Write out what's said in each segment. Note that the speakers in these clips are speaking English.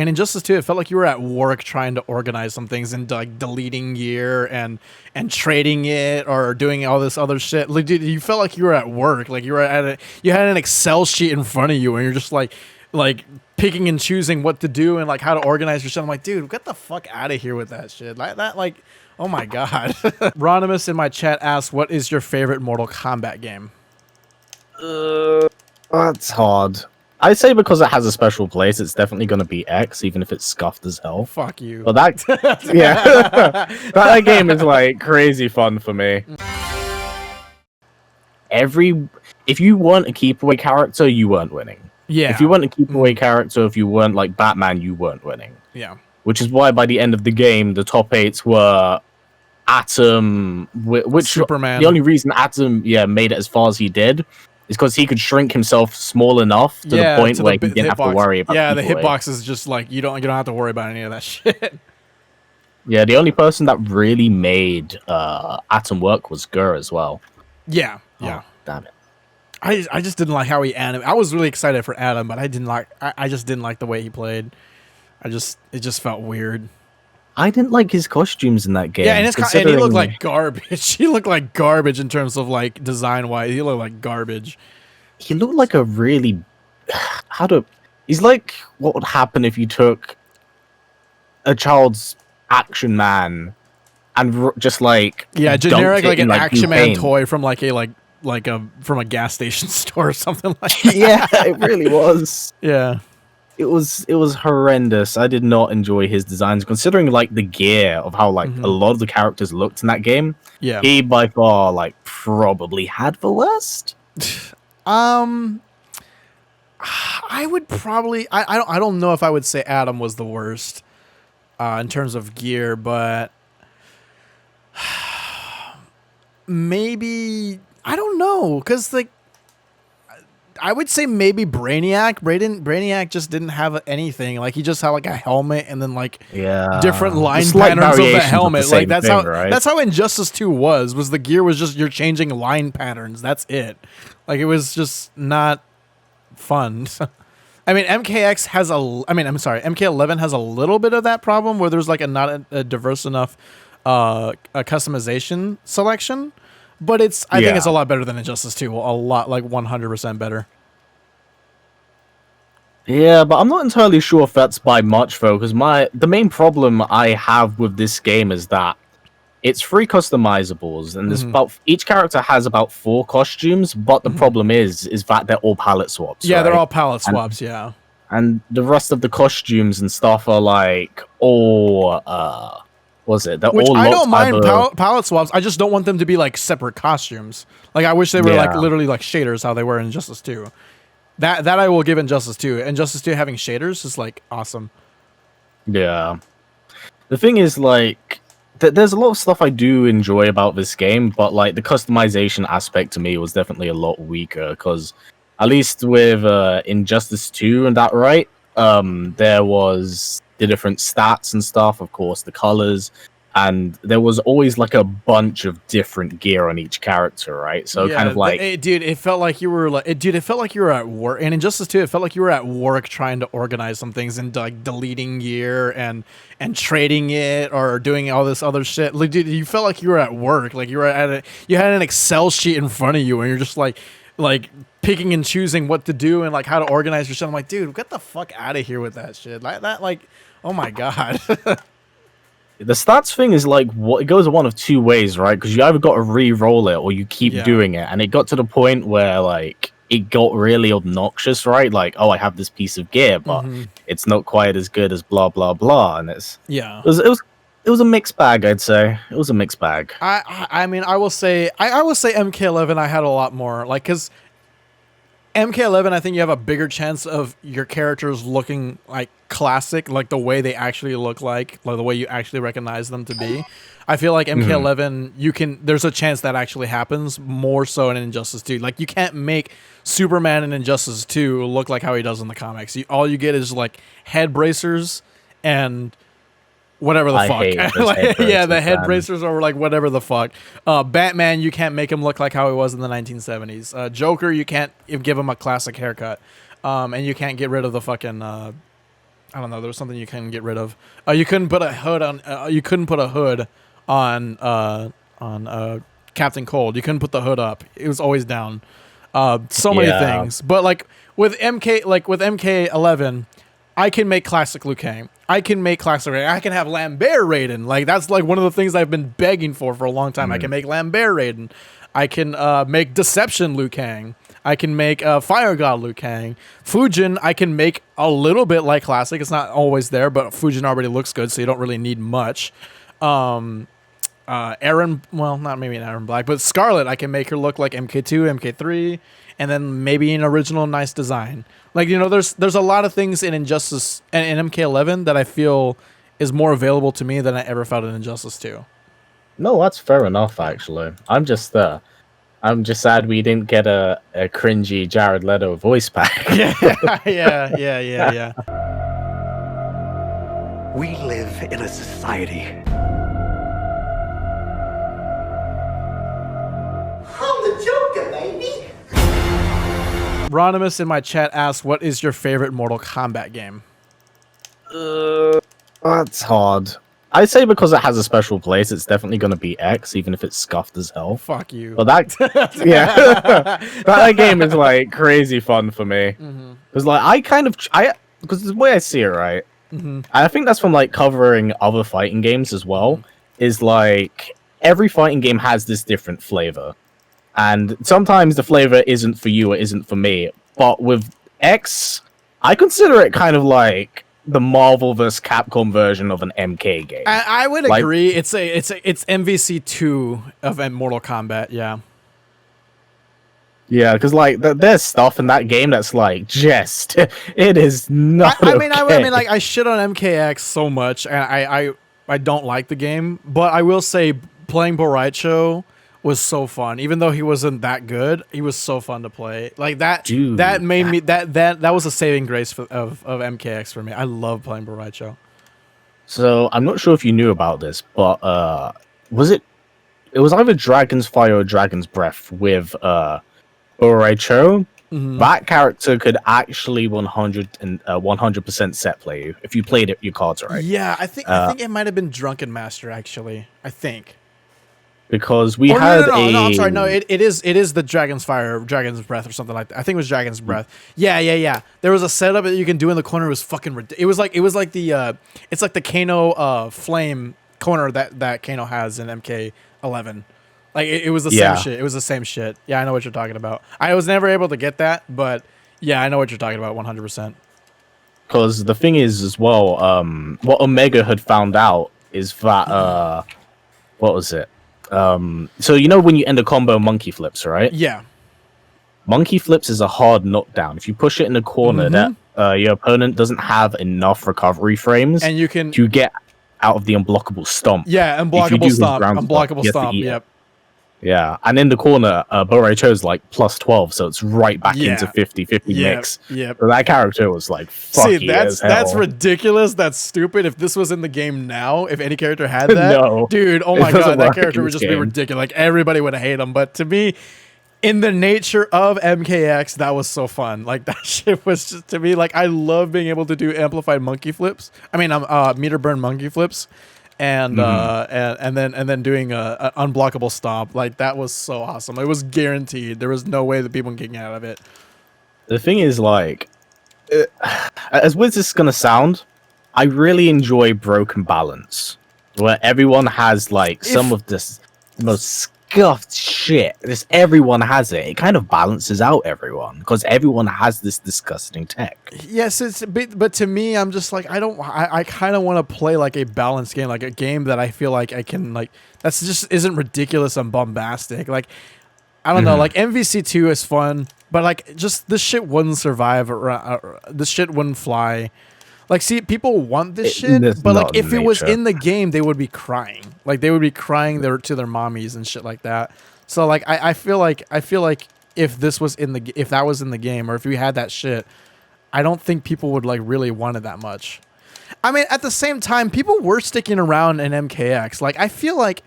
And Injustice 2, it felt like you were at work trying to organize some things and like deleting gear and trading it or doing all this other shit. Like, dude, you felt like you were at work. Like you had an Excel sheet in front of you and you're just like picking and choosing what to do and like how to organize your shit. I'm like, dude, get the fuck out of here with that shit. Like, oh my god. Ronimus in my chat asked, what is your favorite Mortal Kombat game? That's hard. I say because it has a special place, it's definitely going to be X, even if it's scuffed as hell. Fuck you. But that, yeah, that game is like crazy fun for me. If you weren't a keep-away character, you weren't winning. Yeah. If you weren't a keep-away character, if you weren't like Batman, you weren't winning. Yeah. Which is why by the end of the game, the top 8s were Atom, which Superman. The only reason Atom, made it as far as he did is because he could shrink himself small enough to the point where he didn't have to worry about. Yeah, the hitbox is just like you don't have to worry about any of that shit. Yeah, the only person that really made Atom work was Gur as well. Yeah. Oh, damn it. I just didn't like how he animated. I was really excited for Adam, but I just didn't like the way he played. It just felt weird. I didn't like his costumes in that game. Yeah, and he looked like garbage. He looked like garbage in terms of like design wise. He looked like garbage. He looked like a really he's like what would happen if you took a child's Action Man and just like generic like an like Action Man toy from like from a gas station store or something like that. Yeah, it really was. Yeah. It was horrendous. I did not enjoy his designs, considering like the gear of how like a lot of the characters looked in that game. Yeah, he by far like probably had the worst. I would probably I don't know if I would say Adam was the worst in terms of gear, but maybe I don't know because like. I would say maybe Brainiac. Brainiac just didn't have anything. Like he just had like a helmet and then like different line patterns of the helmet. Like that's how Injustice 2 was the gear was just you're changing line patterns. That's it. Like it was just not fun. I mean MK11 has a little bit of that problem where there's like not a diverse enough a customization selection. But I think it's a lot better than Injustice 2. A lot, like 100% better. Yeah, but I'm not entirely sure if that's by much though, because the main problem I have with this game is that it's 3 customizables, and there's each character has about 4 costumes. But the problem is that they're all palette swaps. Yeah, right? they're all palette swaps. And the rest of the costumes and stuff are like all They're all I don't mind palette swaps. I just don't want them to be like separate costumes. Like I wish they were like literally like shaders, how they were in Injustice 2. That I will give Injustice 2. Injustice 2 having shaders is like awesome. Yeah. The thing is like there's a lot of stuff I do enjoy about this game, but like the customization aspect to me was definitely a lot weaker because at least with Injustice 2 and that there was the different stats and stuff, of course, the colors, and there was always like a bunch of different gear on each character, right? So kind of like, it felt like you were like, it felt like you were at work. And Injustice 2, it felt like you were at work trying to organize some things and like deleting gear and trading it or doing all this other shit. Like, dude, you felt like you were at work, like you had an Excel sheet in front of you, and you're just like picking and choosing what to do and like how to organize your shit. I'm like, dude, get the fuck out of here with that shit. Like, oh my god. The stats thing is like it goes one of 2 ways, right? Because you either got to re-roll it or you keep doing it, and it got to the point where like it got really obnoxious, right? Like, oh, I have this piece of gear, but it's not quite as good as blah blah blah, and it was a mixed bag, I'd say. It was a mixed bag. I mean, I will say MK11 I had a lot more like because MK11, I think you have a bigger chance of your characters looking like classic, like the way they actually look like the way you actually recognize them to be. I feel like MK11, there's a chance that actually happens more so in Injustice 2. Like you can't make Superman in Injustice 2 look like how he does in the comics. All you get is like head bracers and whatever the fuck. The head bracers or like whatever the fuck. Batman, you can't make him look like how he was in the 1970s. Joker, you can't give him a classic haircut. And you can't get rid of the fucking I don't know. There was something you couldn't get rid of. You couldn't put a hood on. You couldn't put a hood on Captain Cold. You couldn't put the hood up. It was always down. So many things. But like with MK11, I can make classic Liu Kang. I can make classic Raiden. I can have Lambert Raiden. Like that's like one of the things I've been begging for a long time. I can make Lambert Raiden. I can make Deception Liu Kang. I can make Fire God Liu Kang. Fujin, I can make a little bit like classic. It's not always there, but Fujin already looks good, so you don't really need much. Aaron, well, not maybe an Aaron Black, but Scarlet, I can make her look like MK2, MK3, and then maybe an original nice design. Like, you know, there's a lot of things in Injustice and in MK11 that I feel is more available to me than I ever felt in Injustice 2. No, that's fair enough, actually. I'm just sad we didn't get a cringy Jared Leto voice pack. Yeah. We live in a society. I'm the Joker, baby. Ronimus in my chat asked, what is your favorite Mortal Kombat game? That's hard. I say because it has a special place, it's definitely going to be X, even if it's scuffed as hell. Fuck you. But that, yeah, that game is like crazy fun for me. Because like because the way I see it, right, I think that's from like covering other fighting games as well. Is like every fighting game has this different flavor, and sometimes the flavor isn't for you, it isn't for me. But with X, I consider it kind of like the Marvel vs. Capcom version of an MK game. I would agree. It's MVC2 of Mortal Kombat. Yeah. Yeah, because like there's stuff in that game that's like just it is not. I mean, like I shit on MKX so much, and I don't like the game, but I will say playing Boraicho was so fun. Even though he wasn't that good, he was so fun to play. Like that, Dude, that made me that was a saving grace of MKX for me. I love playing Boraicho. So I'm not sure if you knew about this, but it was either Dragon's Fire or Dragon's Breath with Boraicho. That character could actually 100% set play you if you played it your cards right. Yeah, I think it might have been Drunken Master actually. I think. Because we had no, I'm sorry. No, it is the Dragon's Fire, Dragon's Breath, or something like that. I think it was Dragon's Breath. Yeah. There was a setup that you can do in the corner. It was fucking ridiculous. It was like the it's like the Kano flame corner that Kano has in MK11. Like it was the same shit. It was the same shit. Yeah, I know what you're talking about. I was never able to get that, but yeah, I know what you're talking about 100%. Because the thing is as well, what Omega had found out is that what was it? So you know when you end a combo, monkey flips, right? Yeah. Monkey flips is a hard knockdown. If you push it in the corner, that your opponent doesn't have enough recovery frames, and you can get out of the unblockable stomp. Yeah, unblockable stomp. Unblockable stomp. Yep. Yeah, and in the corner, Boraicho's like plus 12, so it's right back into 50-50 mix. Yep. So that character was like, fucky. See, that's ridiculous. That's stupid. If this was in the game now, if any character had that, no, dude, oh my god, that character would just be ridiculous. Like everybody would hate him. But to me, in the nature of MKX, that was so fun. Like that shit was just, to me, like I love being able to do amplified monkey flips. I mean, meter burn monkey flips. And then doing a unblockable stomp. Like that was so awesome. It was guaranteed. There was no way that people can get out of it. The thing is, like, as weird as this is gonna sound, I really enjoy Broken Balance, where everyone has like some of this most scuffed shit. Just everyone has it. It kind of balances out everyone because everyone has this disgusting tech. Yes, but to me, I'm just like I kind of want to play like a balanced game, like a game that I feel like I can like. That's just isn't ridiculous and bombastic. Like I don't know, like MVC2 is fun, but like just this shit wouldn't survive. This shit wouldn't fly. Like, see, people want this shit, but like, if it was in the game, they would be crying. Like, they would be crying to their mommies and shit like that. So, like, I feel like if this was if that was in the game, or if we had that shit, I don't think people would like really want it that much. I mean, at the same time, people were sticking around in MKX. Like, I feel like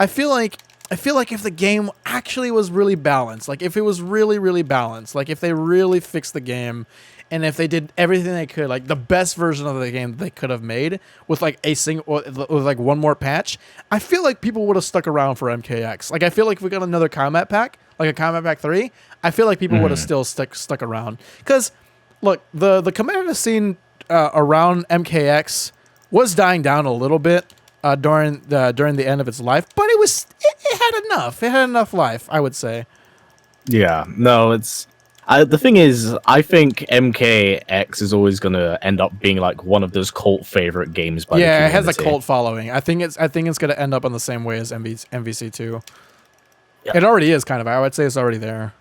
if the game actually was really balanced, like if it was really, really balanced, like if they really fixed the game and if they did everything they could, like the best version of the game that they could have made with like with like one more patch, I feel like people would have stuck around for MKX. Like I feel like if we got another combat pack, like a combat pack 3, I feel like people would have still stuck around. Because look, the competitive scene around MKX was dying down a little bit during the end of its life, but it had enough. It had enough life, I would say. Yeah, no, the thing is, I think MKX is always gonna end up being like one of those cult favorite games by the community. Yeah, it has a cult following. I think it's gonna end up in the same way as MVC2. Yeah. It already is kind of. I would say it's already there.